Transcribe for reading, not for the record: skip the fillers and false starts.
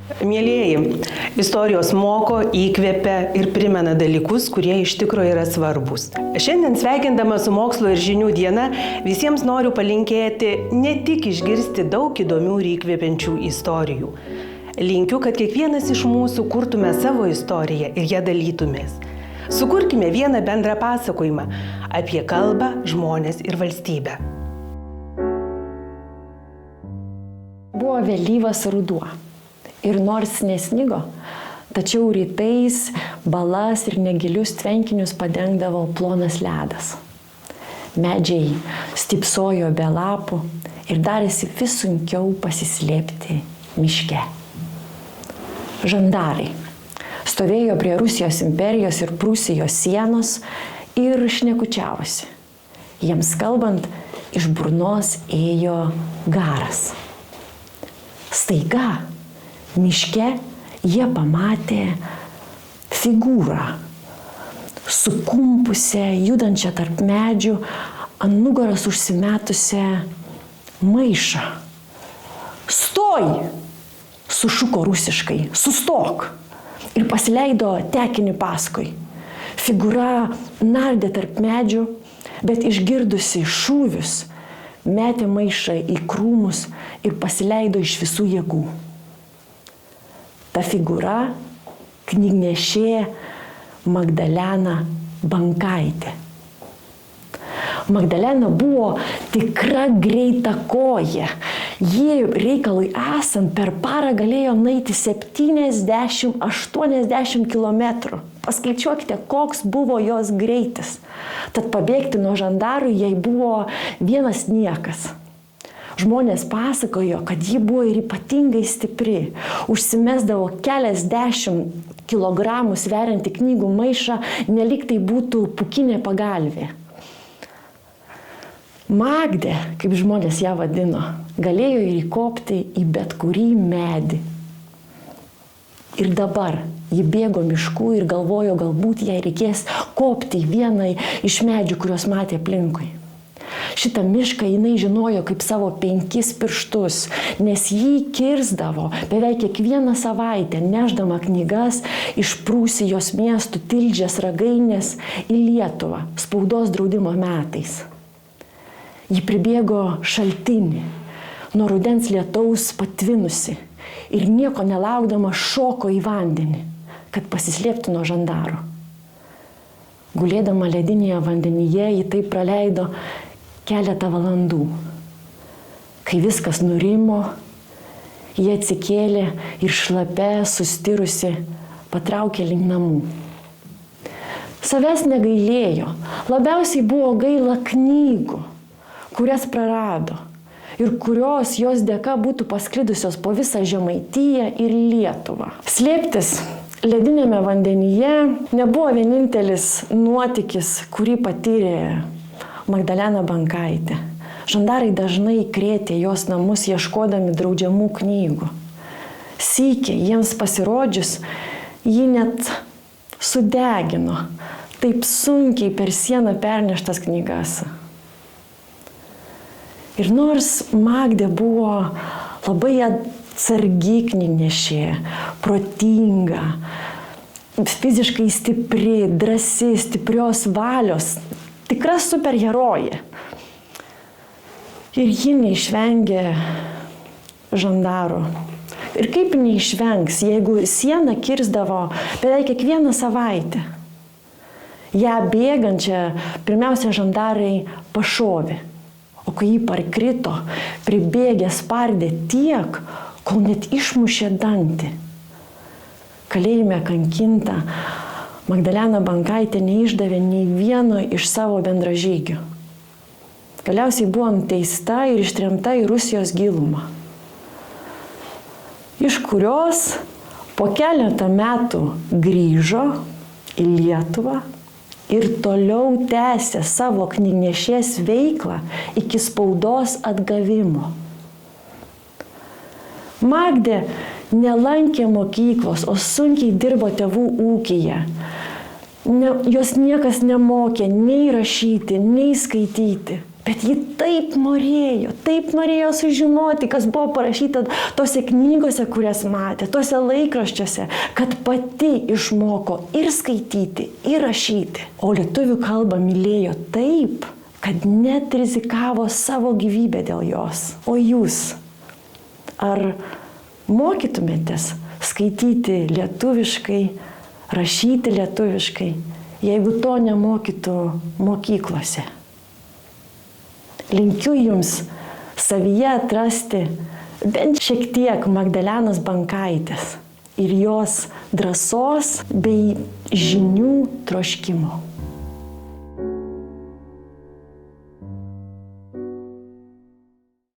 Mielieji, istorijos moko, įkvepia ir primena dalykus, kurie iš tikrųjų yra svarbus. Šiandien sveikindama su Mokslo ir žinių diena visiems noriu palinkėti ne tik išgirsti daug įdomių ir įkvepiančių istorijų. Linkiu, kad kiekvienas iš mūsų kurtume savo istoriją ir ją dalytumės. Sukurkime vieną bendrą pasakojimą apie kalbą, žmones ir valstybę. Buvo vėlyvas ruduo. Ir nors nesnigo, tačiau rytais balas ir negilius tvenkinius padengdavo plonas ledas. Medžiai stypsojo be lapų ir darėsi vis sunkiau pasislėpti miške. Žandarai stovėjo prie Rusijos imperijos ir Prūsijos sienos ir šnekučiavosi. Jiems kalbant, iš burnos ėjo garas. Staiga miške jie pamatė figūrą, sukumpusią, judančią tarp medžių, ant nugaros užsimetusią maišą. Stoj! Sušuko rusiškai, sustok! Ir pasileido tekinį paskui. Figūra nardė tarp medžių, bet išgirdusi šūvius, metė maišą į krūmus ir pasileido iš visų jėgų. Ta figūra knygnešė Magdalena Bankaitė. Magdalena buvo tikra greitakojė. Ji reikalui esant per parą galėjo nueiti 70-80 km. Paskaičiuokite, koks buvo jos greitis. Tad pabėgti nuo žandarų jai buvo vienas niekas. Žmonės pasakojo, kad ji buvo ir ypatingai stipri. Užsimesdavo keliasdešimt kilogramų sveriantį knygų maišą, nelyg tai būtų pūkinė pagalvė. Magdė, kaip žmonės ją vadino, galėjo ir įkopti į bet kurį medį. Ir dabar ji bėgo mišku ir galvojo, galbūt jai reikės kopti į vieną iš medžių, kuriuos matė aplinkui. Šitą mišką jinai žinojo kaip savo 5 pirštus, nes jį kirsdavo beveik kiekvieną savaitę, nešdama knygas iš Prūsijos miestų Tilžės Ragainės į Lietuvą spaudos draudimo metais. Ji pribėgo šaltinį, nuo rudens lietaus patvinusi ir nieko nelaukdama šoko į vandenį, kad pasislėptų nuo žandarų. Gulėdama ledinėje vandenyje, ji taip praleido keletą valandų. Kai viskas nurimo, ji atsikėlė ir šlapia, sustirusi, patraukė link namų. Savęs negailėjo, labiausiai buvo gaila knygų, kurias prarado ir kurios jos dėka būtų pasklidusios po visą Žemaitiją ir Lietuvą. Slėptis ledinėme vandenyje nebuvo vienintelis nuotykis, kurį patyrė Magdalena Bankaitė. Žandarai dažnai krėtė jos namus ieškodami draudžiamų knygų. Sykį jiems pasirodžius, ji net sudegino taip sunkiai per sieną perneštas knygas. Ir nors Magdė buvo labai atsargi knygnešė, protinga, fiziškai stipri, drąsi, stiprios valios, tikra superherojė. Ir ji neišvengė žandarų. Ir kaip neišvengs, jeigu sieną kirsdavo beveik kiekvieną savaitę. Ją bėgančią pirmiausia žandarai pašovė. O kai jį parkrito, pribėgė spardė tiek, kol net išmušė dantį. Kalėjime kankinta, Magdalena Bankaitė neišdavė nei vieno iš savo bendražygių. Galiausiai buvo nuteista ir ištremta į Rusijos gilumą, iš kurios po keletą metų grįžo į Lietuvą ir toliau tęsė savo knygnešės veiklą iki spaudos atgavimo. Magdė nelankė mokyklos, o sunkiai dirbo tėvų ūkyje. Jos niekas nemokė nei rašyti, nei skaityti. Bet ji taip norėjo sužinoti, kas buvo parašyta tose knygose, kurias matė, tose laikraščiuose, kad pati išmoko ir skaityti, ir rašyti. O lietuvių kalbą mylėjo taip, kad net rizikavo savo gyvybę dėl jos. O jūs, ar mokytumėtės skaityti lietuviškai, rašyti lietuviškai, jeigu to nemokytų mokyklose? Linkiu jums savyje atrasti bent šiek tiek Magdalenos Bankaitės ir jos drąsos bei žinių troškimo.